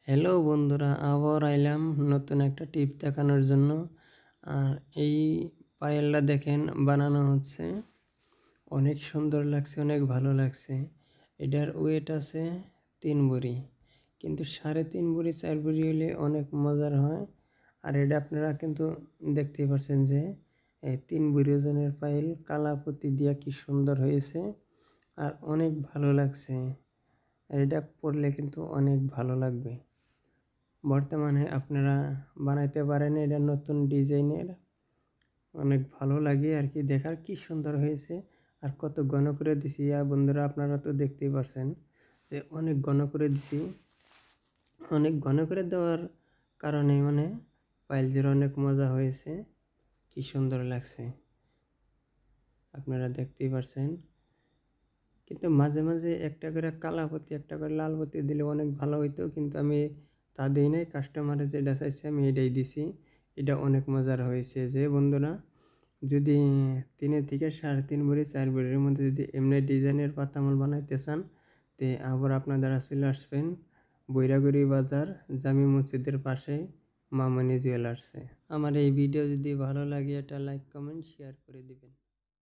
Hello বন্ধুরা, আবার আইলাম নতুন একটা টিপ দেখানোর জন্য। আর এই পায়েলটা দেখেন বানানো হচ্ছে, অনেক সুন্দর লাগছে, অনেক ভালো লাগছে। এটার ওয়েট আছে 3 ভরি, কিন্তু 3.5 ভরি 4 ভরি হলে অনেক মজার হয়। আর এটা আপনারা কিন্তু দেখতেই পাচ্ছেন যে 3 ভরি ওজনের পায়েল কালাপতি দিয়া কি সুন্দর হয়েছে, আর অনেক ভালো লাগছে। এটা পরলে কিন্তু অনেক ভালো লাগবে। বর্তমানে আপনারা বানাইতে পারেন, এটা নতুন ডিজাইনের, অনেক ভালো লাগে আর কি। দেখার কি সুন্দর হয়েছে, আর কত ঘন করে দিছি বন্ধুরা, আপনারা তো দেখতেই পারছেন যে অনেক ঘন করে দিছি। অনেক ঘন করে দেওয়ার কারণে পাইলদের অনেক মজা হয়েছে, কি সুন্দর লাগছে আপনারা দেখতেই পারছেন। কিন্তু মাঝে মাঝে একটা করে কালাপতি একটা করে লালপতি দিলে অনেক ভালো হইতো, কিন্তু আমি তা দিই নাই। কাস্টমারে যেটা চাইছে আমি এটাই দিছি। এটা অনেক মজার হয়েছে। যে বন্ধুরা যদি 3 থেকে 3.5 ভরি 4 ভরির মধ্যে যদি এমনি ডিজাইনের পাতামল বানাইতে চান, তে আবার আপনারা চলে আসবেন বৈরাগুড়ি বাজার, জামি মসজিদের পাশে মামনি জুয়েলার্সে। আমার এই ভিডিও যদি ভালো লাগে, এটা লাইক কমেন্ট শেয়ার করে দিবেন।